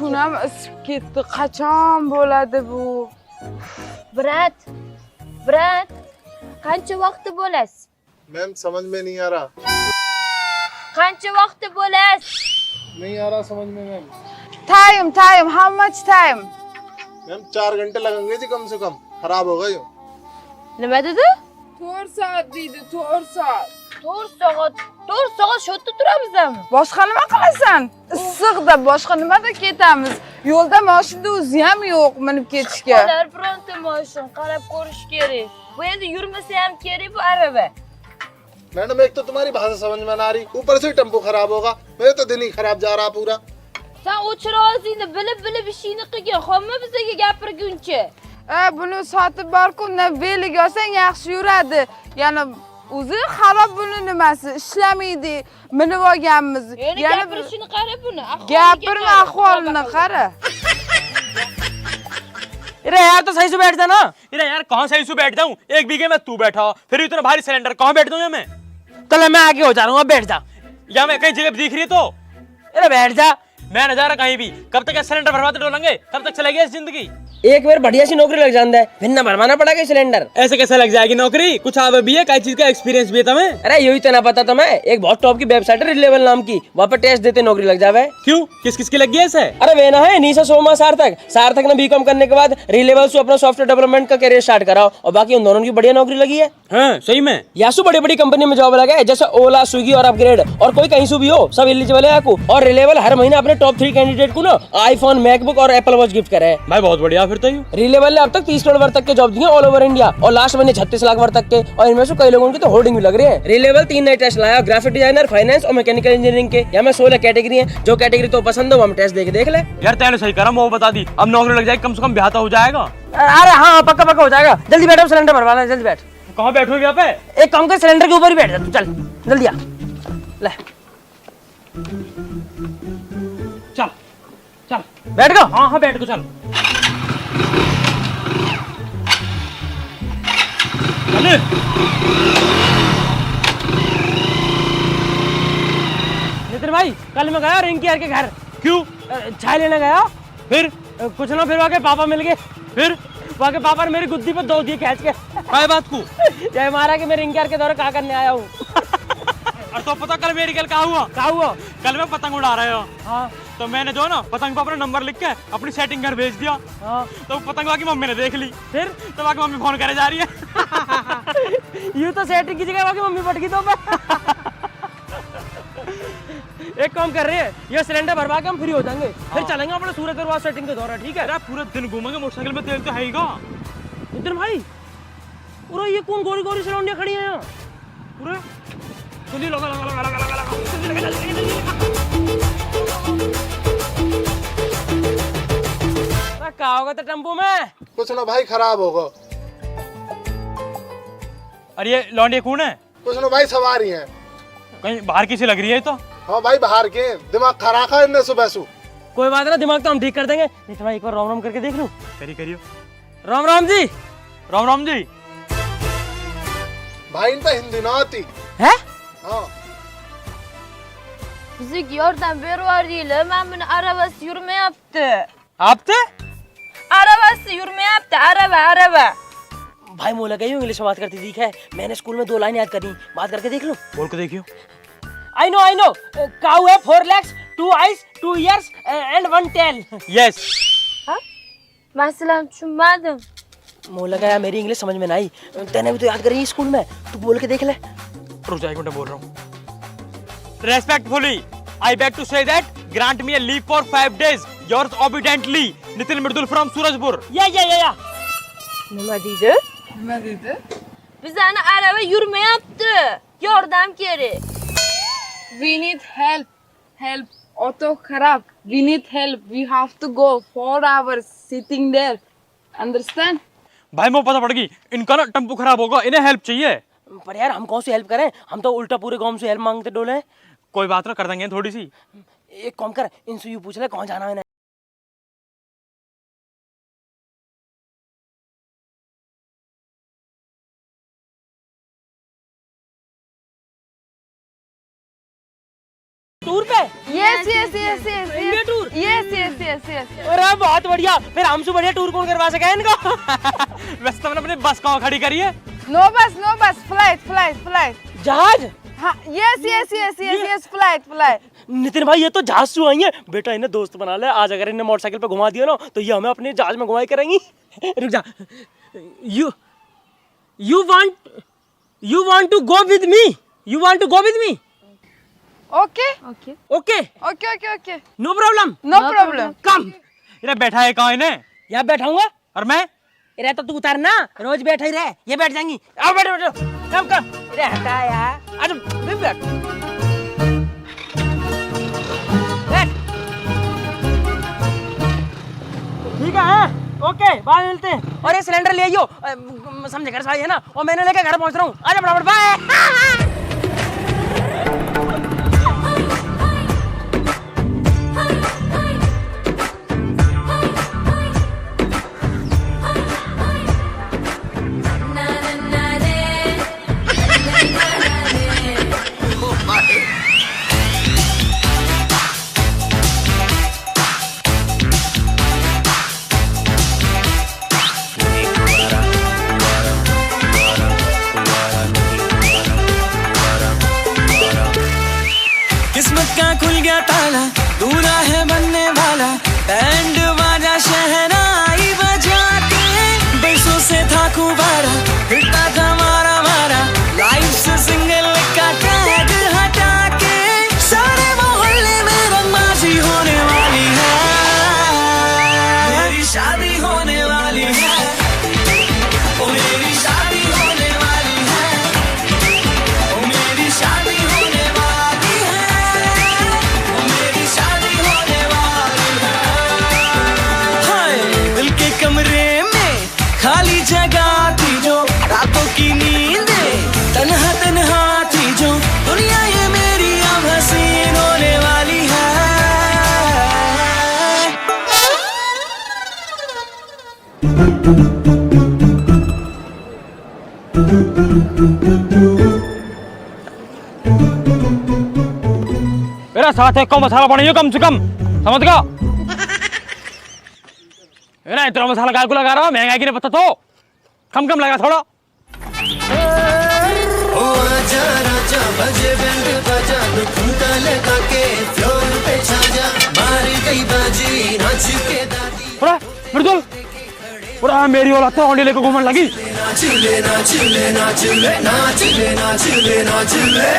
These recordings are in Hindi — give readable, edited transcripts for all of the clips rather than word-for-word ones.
Tunam gitti. Qachon bo'ladi bu? Brat. Qancha vaqti bo'lasiz? Ma'am समझ में नहीं आ रहा। Qancha vaqti bo'lasiz? नहीं आ रहा समझ में ma'am. Time. How much time? Ma'am 4 घंटे लगेंगे जी कम से कम। खराब होगा ये। Nima dedi? 4 soat deydi, 4 soat. 4 soat shu yerda turamizmi? Boshqa nima qilasan? Issiqda boshqa nimada ketamiz? Yo'lda mashina o'zi ham yo'q minib ketishga. Ular bironta moshin qarab ko'rish kerak. Bu endi yurmasa ham kerak bu araba. Madam एक तो तुम्हारी भाषा समझ में ना आ रही, ऊपर से टेम्पो खराब होगा। मेरे तो दिन ही खराब जा रहा पूरा। Sen o'chira olsingda bilib ishingni qilgin, hamma bizga gapirguncha. Buni sotib borku, veliga olsang yaxshi yuradi. Yana o'zi xarob buni nimasi? Ishlamaydi. Minib olganmiz. Yana gapirishini qara buni. Gapirma, ahvolini qara. अरे यार तो सही से बैठ जा ना। अरे यार कहाँ सही से बैठ जाऊँ? एक बीघे में तू बैठा, फिर इतना भारी सिलेंडर कहाँ बैठ जाऊँ मैं? कल मैं आगे हो जा रहा हूँ, अब बैठ जा। या मैं कहीं जगह दिख रही है तो? अरे बैठ जा। मैं न जा रहा कहीं भी। कब तक सिलेंडर भरवाते डोलेंगे? कब तक चलेगी इस जिंदगी? एक बार बढ़िया सी नौकरी लग जाता है, फिर ना भरवाना पड़ेगा सिलेंडर। ऐसे कैसे लग जाएगी नौकरी? कुछ आवे भी है, कई चीज का एक्सपीरियंस भी है तुम्हें? अरे यही तो ना पता तुम्हें, एक बहुत टॉप की वेबसाइट है रिलेबल नाम की, वहाँ पे टेस्ट देते नौकरी लग जावे। क्यों? किस की लग गई ऐसे? अरे वे ना है निशा सोमा सार्थक ने बीकॉम करने के बाद रिलेबल से अपना सॉफ्टवेयर डेवलपमेंट का करियर स्टार्ट कराओ, और बाकी उन दोनों की बढ़िया नौकरी लगी है। हाँ सही में? यासु बड़ी बड़ी कंपनी में जॉब लगा है, जैसे ओला, स्विगी और अपग्रेड, और कोई कहीं से भी हो सब एलिजिबल है आपको। और रिलेबल हर महीने अपने टॉप 3 कैंडिडेट को ना आईफोन, मैकबुक और एप्पल वॉच गिफ्ट करे है। भाई बहुत बढ़िया। फिर तो रिलेबल ने अब तक 30 करोड़ वर्ग तक के जॉब दिए ऑल ओवर इंडिया, और लास्ट महीने 36 लाख वर्ग तक के, और इनमें से कई लोगों की तो होर्डिंग भी लग रही है। रिलेबल 3 नए टेस्ट लाया, ग्राफिक डिजाइनर, फाइनेंस और मैकेनिकल इंजीनियरिंग के। यहाँ में 16 कैटेगरी है, जो कैटेगरी तो पसंद हो हम टेस्ट देख ले। यार तैने सही करा, वो बता दी। अब नौकरी लग जाएगी, कम से कम ब्याह तो हो जाएगा। अरे हाँ पक्का हो जाएगा। जल्दी बैठो, सिलेंडर भरवाना है, जल्दी बैठ। कहाँ बैठोगे यहाँ पे? एक काम कर, सिलेंडर के ऊपर ही बैठ जा तू, चल जल्दी आ। ले चल बैठ गो। हाँ बैठ को चल। नितिन भाई कल मैं गया रिंकी यार के घर। क्यों? चाय लेने गया, फिर कुछ ना फिर वहाँ के पापा मिल गए। फिर वहाँ के पापा ने मेरी गुद्दी पे 2 दिए खींच के। काय बात को? जय मारा कि मैं रिंकी यार के दौरे कहाँ करने आया हूँ। और तो पता कल मेरी कल कहा हुआ? कल मैं पतंग उड़ा रहे हो। हाँ तो मैंने जो ना पतंग पर अपना नंबर लिख के अपनी सेटिंग घर भेज दिया। हाँ तो पतंग वाकी मम्मी ने देख ली। फिर तो वाकी मम्मी फोन करे जा रही है। यूँ तो सेटिंग की जगह वहाँ की मम्मी पट गई तो मैं। एक काम कर रहे हैं, ये सिलेंडर भरवा के हम फ्री हो जाएंगे, फिर चलेंगे अपने सूरत दरबार सेटिंग के दौरा। ठीक है? अरे पूरा दिन घूमेंगे, मोटरसाइकिल में तेल तो है हीगा। नितिन भाई पूरा ये कौन गोरी गोरी सिलौंडियाँ खड़ी हैं यहाँ? पूरे चलिए लगा क्या होगा तो टेम्पो में? कुछ ना भाई खराब होगा। अरे ये लौंडे कौन है? कुछ ना भाई सवारी है। कहीं बाहर किसी लग रही है तो? हाँ भाई बाहर के, दिमाग खराब है इनने सुबह सु। कोई बात ना, दिमाग तो हम ठीक कर देंगे। नितिन भाई एक बार राम राम करके देख लूं। करियो। राम राम जी। राम जी। भाई इन पे हिंदी ना आती है? हाँ Bizi yordam beruvariyle, men buni arabasi yurmayapti. आपते? Arabasi yurmayapti, araba. भाई मोला कहीं इंग्लिश में बात करती दिख है, मैंने स्कूल में 2 लाइन याद करी, बात करके देख लूं। बोल के देखियो। I know. Cow है 4 legs, 2 eyes, 2 ears and 1 tail. Yes. Mesela tushunmadim. मोला का यार मेरी इंग्लिश समझ में ना आई, तूने भी तो याद करी स्कूल में, तू बोल के देख ले। रुक जा, एक मिनट बोल रहा हूँ। Respectfully, I beg to say that grant me a leave for 5 days. Yours obediently, Nitin Mirdul from Surajpur. या Nima deydi? Bizani araba yurmayapti. Yordam kerak. We need help. Auto kharab. We need help. We have to go 4 hours sitting there. Understand? भाई मुझे पता पड़ गई, इनका ना टेम्पो खराब होगा, इन्हें हेल्प चाहिए। पर यार हम कौन सी हेल्प करें, हम तो उल्टा पूरे गांव से हेल्प मांगते डोले। कोई बात ना, कर देंगे थोड़ी सी। एक काम कर, इनसे यूं पूछ ले कौन जाना है। टूर पे? Yes. India tour? Yes. yes. अरे बहुत बढ़िया, फिर हमसे बढ़िया टूर कौन करवा सका है इनको? वैसे तुमने अपनी बस कहाँ खड़ी करी है? No bus, flight. जहाज? हाँ, yes, flight. नितिन भाई, ये तो जहाज से आई है बेटा, इन्हें दोस्त बना ले। आज अगर इन्हें मोटरसाइकिल पे घुमा दिया ना तो ये हमें अपने जहाज में घुमाई करेंगी। रुक जा। You want to go with me? You want to go with me? Okay. No problem. No problem. Come. इन्हें बैठा है कहाँ इन्हें? यहाँ बैठाऊंगा। और मैं? इरे तो तू उतारना, रोज बैठा ही रहे, ये बैठ जाएंगी। आओ बैठो, कम। इरे हटा यार, आज बैठ। ठीक है, ओके, बाद मिलते हैं। और ये सिलेंडर ले आइयो, समझे घर साई है ना, और मैंने लेके घर पहुंच रहा हूँ। आजा फटाफट, बाय। किस्मत का खुल गया ताला, दूल्हा है बनने वाला, बैंड बाजा शहनाई बजा के, बरसों से था खुबारा, फिरता था मारा, लाइफ से सिंगल का टैग हटा के, सारे मोहल्ले में रंगबाजी होने वाली है, मेरी शादी होने वाली है, ओ मेरी शादी होने वाली है, ओ मेरी शादी होने वाली है, ओ मेरी शादी होने वाली है। हाय, दिल के कमरे में खाली जगह थी जो, रातों की नींदें तन्हा थी जो, दुनिया ये मेरी अब हसीन होने वाली है। मेरा साथ है, कम मसाला पानी कम से कम, समझ गया? ना इतना मसाला काय को लगा रहा, महंगाई की नहीं पता तो कम लगा थोड़ा। ओ आजा राजा, बजे बैंड बजा, ठुमका लगा के फ्लोर पे छा जा, मार गई बाजी नाच के दादी, पूरा बिल्कुल पूरा मेरी औलाद तो होंडे लेकर घूमने लगी। नाच ले।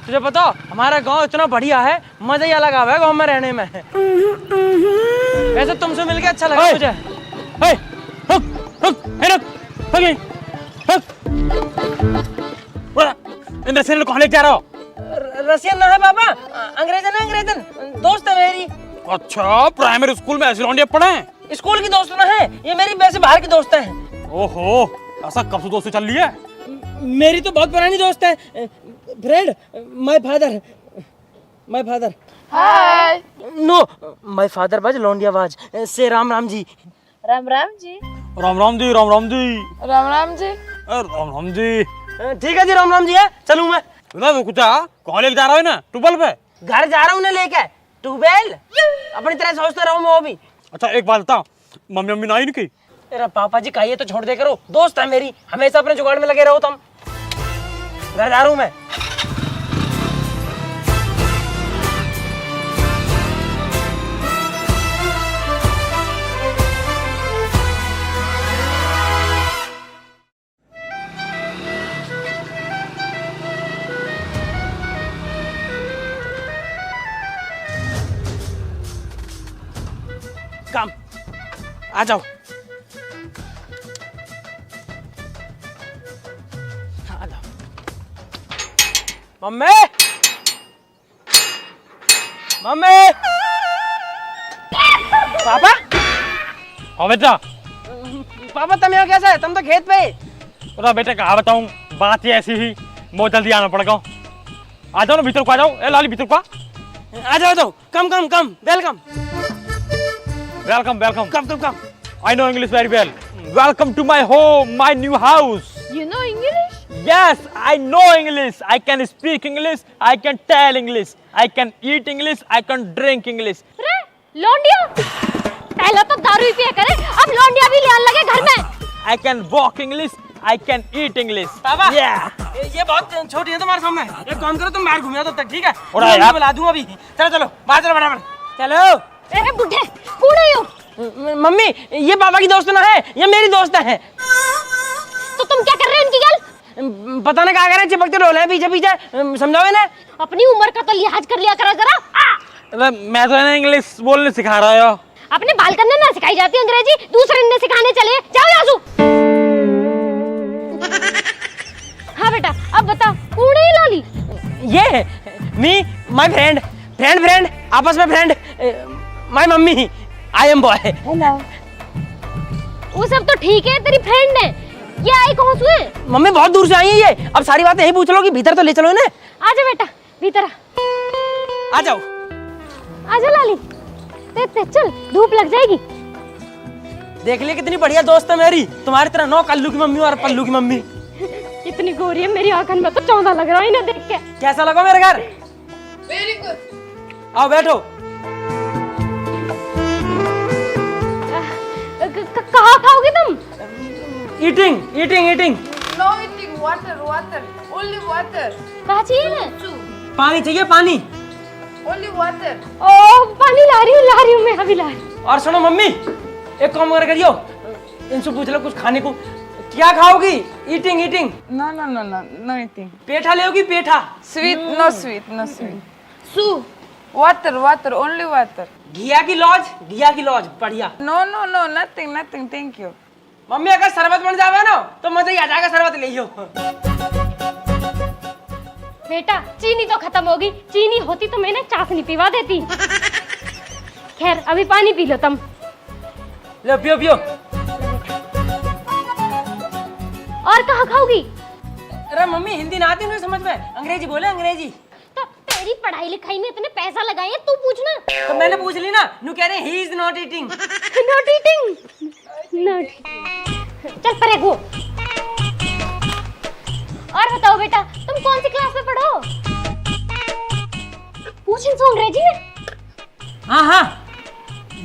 तुझे पता हमारा गांव इतना बढ़िया है, मजा ही अलग आवा है गांव में रहने में। ऐसे तुमसे मिलके अच्छा लगा मुझे। रसियन कौन लेके जा रहा हो? रसियन ना है बाबा, अंग्रेजन दोस्त है मेरी। अच्छा, प्राइमरी स्कूल में ऐसे लौंडिया पढ़े हैं? स्कूल की दोस्त ना है, ये मेरी वैसे बाहर की दोस्त है। ओहो, ऐसा कब से दोस्ती चल रही है? मेरी तो बहुत पुरानी दोस्त है। Friend, my father. Hi. No, my father was लौंडियाबाज। से राम जी। राम जी। राम राम जी। राम जी। राम जी। ठीक है जी, राम जी है, चलूं मैं। कुछ कौन लेके जा रहा है ना ट्यूबवेल पे? घर जा रहा हूँ लेके। ट्यूबवेल अपनी तरह सोचता रहूँ मैं वो भी। अच्छा एक बात बता, मम्मी ना आई नहीं? तेरा पापा जी कहिए तो छोड़ दे करो, दोस्त है मेरी, हमेशा अपने जुगाड़ में लगे रहो तुम। घर जा रहा हूँ मैं। आ जाओ आ जाओ मम्मी मम्मी पापा हाँ बेटा। पापा तुम यहाँ कैसे है? तुम तो खेत पे। अरे बेटा कहा बताऊं, बात ही ऐसी ही, बहुत जल्दी आना पड़ेगा। आ जाओ ना भीतर को, आ जाओ। ए लाली भीतर को आ जाओ जाओ come come come welcome welcome welcome. Come come come I know English very well. Welcome to my home, my new house. You know English? Yes, I know English. I can speak English. I can tell English. I can eat English. I can drink English. अरे लौंडिया, पहले तो दारू ही पिया करे, अब लौंडिया भी ले आने लगे घर में। I can walk English. I can eat English. पापा Yeah. ये बहुत छोटी है तुम्हारे सामने। एक काम करो तुम बाहर घूम जाओ तब तक, ठीक है? और मैं यार- बुला दूंगा अभी। चलो चलो बाहर चलो फटाफट चलो। ए बुढ़े कूड़े हो, मम्मी ये पापा की दोस्त ना है, ये मेरी दोस्त है। तो तुम क्या कर रहे हो इनकी गल? पता नहीं क्या कर रहे हैं, चिपकते रोल हैं पीछे पीछे। समझाओ इन्हें। अपनी उम्र का तो लिहाज कर लिया करो जरा। मैं तो है इंग्लिश बोलने सिखा रहा हूँ। अपने बाल करने ना सिखाई जाती अंग्रेजी, दूसरे ने सिखाने चले। जाओ यासू। हाँ बेटा अब बता, कूड़े ही लाली। ये मी माय फ्रेंड फ्रेंड फ्रेंड आपस में friend my mummy I am boy. Hello. वो सब तो ठीक है, तेरी फ्रेंड है, ये आई कौन से? मम्मी बहुत दूर से आई है ये। अब सारी बातें यही पूछ लो कि भीतर तो ले चलो इन्हें। आजा बेटा भीतर आ जाओ। आजा लाली। ते चल, धूप लग जाएगी। देख लिया कितनी बढ़िया दोस्त है मेरी, तुम्हारी तरह 9 कल्लू की मम्मी और पल्लू की मम्मी। इतनी गोरी है मेरी आंखन में तो 14 लग रहा है इन्हें देख के। कैसा लगा मेरे घर? Very good. आओ बैठो। कहाँ खाओगे तुम? Eating eating eating. No eating water, water. Only water. कहाँ चाहिए ना? पानी चाहिए पानी। Only water. ओ पानी ला रही हूँ मैं, अभी ला रही हूँ। और सुनो मम्मी, एक काम कर करियो, इनसे पूछ लो कुछ खाने को। क्या खाओगी? Eating eating. No, no, no, no, no eating. पेठा लेओगी पेठा? Sweet, no sweet, no sweet. Sue. Water, water, only water. घिया की लॉज बढ़िया। No, no, no, nothing, nothing. Thank you. Mummy अगर शरबत बन जावे ना तो मजा ही आ जाएगा, शरबत ले लो। बेटा चीनी तो खत्म होगी, चीनी होती तो मैंने चाशनी पिवा देती। खैर अभी पानी पी लो तुम। लो पियो पियो। और कहाँ खाओगी? अरे मम्मी हिंदी ना आती नहीं समझ में, अंग्रेजी बोले अंग्रेजी। तो तेरी पढ़ाई लिखाई में इतने पैसा लगाए हैं, तू पूछना। तो मैंने पूछ ली ना, नु कह रहे he is not eating. Not eating, not. चल परे गो। और बताओ बेटा तुम कौन सी क्लास में पढ़ो? पूछ इनसे अंग्रेजी में। हाँ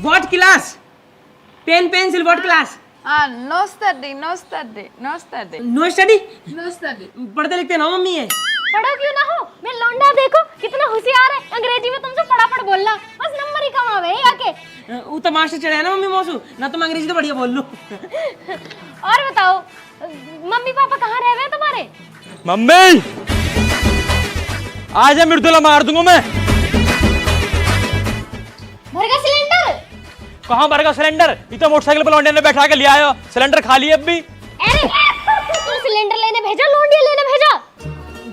what class? Pen pencil what class? No study, no study, no study. No study. No study. पढ़ते लिखते ना मम्मी है। पढ़ो क्यों ना हो, मैं लौंडा देखो कितना होशियार है, अंग्रेजी में तुमसे फटाफट बोलना, बस नंबर ही कमावे आके। वो तो मास्टर चढ़े है ना मम्मी मौसू, ना तुम अंग्रेजी तो बढ़िया बोल लो। और बताओ मम्मी पापा कहाँ रह गए तुम्हारे? मम्मी आज मृदुला मार दूंगा मैं। भर गया सिलेंडर? कहाँ भर गया सिलेंडर? ये तो मोटरसाइकिल पर लौंडे ने बैठा के ले आया, सिलेंडर खाली है अब भी। अरे तू सिलेंडर लेने भेजा, लौंडिया लेने भेजा?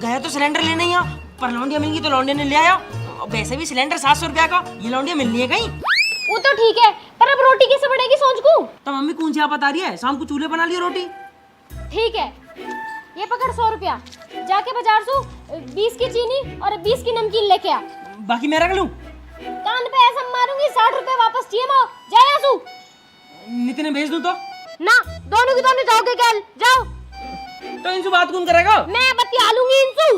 गया तो सिलेंडर लेने ही पर लौंडिया मिल गई तो लौंडे ने ले आया। वैसे भी सिलेंडर 700 रुपया का, ये लौंडिया मिलनी है कहीं? वो तो ठीक है, पर अब रोटी कैसे बनेगी सोच को? तो मम्मी कौन सी आप बता रही है, शाम को चूल्हे बना लियो रोटी। ठीक है ये पकड़ 100 रुपया, जाके बाजार से 20 की चीनी और 20 की नमकीन लेके आ। बाकी मैं रख लूं? कान पे ऐसा मारूंगी 60 रुपए वापस चाहिए माँ। जाए आसू। नितिन भेज दूं तो? ना दोनों की दोनों जाओगे कल, जाओ। तो इनसे बात कौन करेगा? मैं बतिया लूंगी इनसे।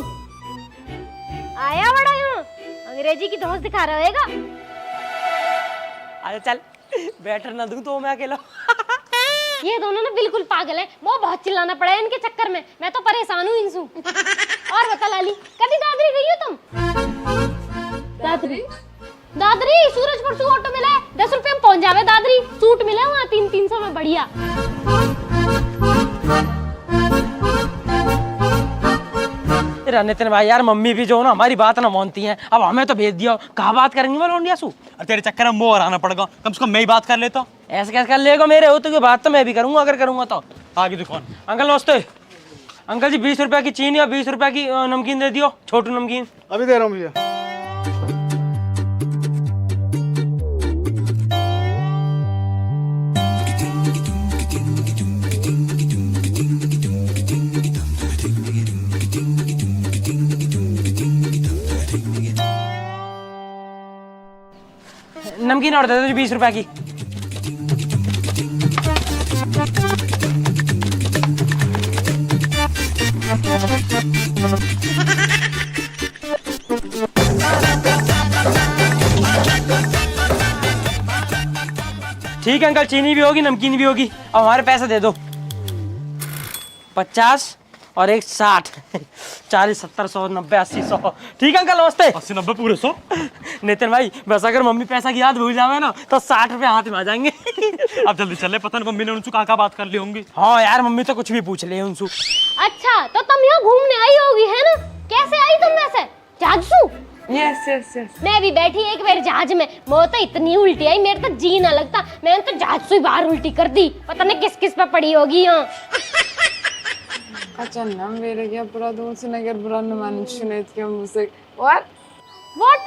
आया बड़ा यहाँ अंग्रेजी की धौंस दिखा रहेगा। अरे चल बैठर ना दूं तो मैं अकेला। ये दोनों ना बिल्कुल पागल हैं, वो बहुत चिल्लाना पड़ा है इनके चक्कर में, मैं तो परेशान हूँ इनसे। और बता लाली कभी दादरी गई हो तुम? दादरी दादरी सूरज परसू ऑटो मिला है, 10 रुपए में पहुंच जावे दादरी। सूट मिला वहाँ 300 में बढ़िया। नितिन भाई यार मम्मी भी जो ना हमारी बात ना मानती हैं, अब हमें तो भेज दिया, कहाँ बात करेंगे वो लौंडिया सू? और तेरे चक्कर में मोर आना पड़ेगा, कम से कम मैं ही बात कर लेता। ऐसे कैसे कर लेगा मेरे हो तो बात तो मैं भी करूंगा अगर करूंगा तो। आगे दुकान। अंकल नमस्ते। अंकल जी 20 रुपए की चीनी और 20 रुपए की नमकीन दे दियो, छोटू नमकीन। अभी दे रहा हूँ भैया। नमकीन और दे दो 20 रुपए की। ठीक है अंकल, चीनी भी होगी नमकीन भी होगी। अब हमारे पैसे दे दो। 50 और एक 60 40 70 100 90 80 100। ठीक है अंकल नमस्ते। 80 90 पूरे 100। नितिन भाई बस अगर मम्मी पैसा की याद भूल जावे ना तो 60 रुपए हाथ में आ जाएंगे। अब जल्दी चले, पता नहीं मम्मी ने उनसे कहाँ बात कर ली होंगी। हाँ यार मम्मी तो कुछ भी पूछ ले उनसे। अच्छा तो तुम यहाँ घूमने आई होगी है ना? कैसे आई तुम वैसे? जहाज से? Yes, yes, yes. मैं भी बैठी एक बार जहाज में, वो तो इतनी उल्टी आई मेरे तो जी ना लगता। मैंने तो जहाज से बाहर उल्टी कर दी, पता नहीं किस किस पे पड़ी होगी यहाँ। Canım böyle yapıradığımsına göre buranın manışını etkiyorum müzik. What? What?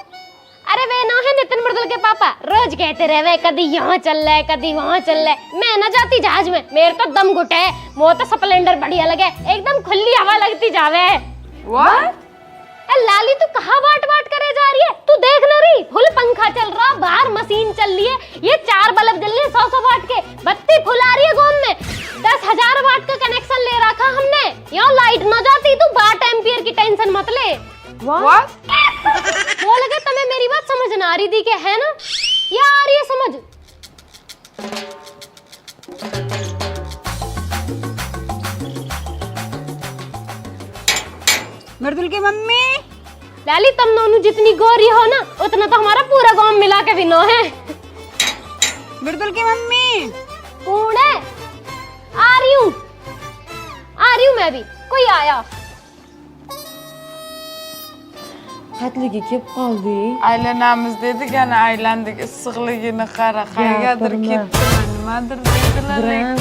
अरे वे ना है नितिन मृदुल के पापा, रोज कहते रहे वे कभी यहाँ चल रहा है कभी वहाँ चल रहा है। मैं ना जाती जहाज में, मेरे तो दम घुटे है। वो तो स्प्लेंडर बढ़िया लगे, एकदम खुली हवा लगती जावे। What? लाली तू कहाँ बाट बाट करे जा रही है? तू देख ना रही, फुल पंखा चल रहा, बाहर मशीन चल रही है, ये 4 बल्ब जल रहे 100 वाट के, बत्ती फुल आ रही है गोम में। 10,000 वाट का कनेक्शन ले रखा हमने, यहाँ लाइट ना जाती। तू 12 एम्पियर की टेंशन मत ले। What? वो लगे तुम्हें मेरी बात समझ ना आ रही थी कि है ना? या आ रही है समझ? मृदुल की मम्मी। लाली तुम दोनों जितनी गोरी हो ना उतना तो हमारा पूरा गांव मिला के भी नो है। मृदुल की मम्मी। कौन है? आ रही हूँ मैं भी। कोई आया? Hatlıgi kaldı. Ailenamiz dedik yani ailendik ısıklı yine kara kaygadır gitti. Madır dediler.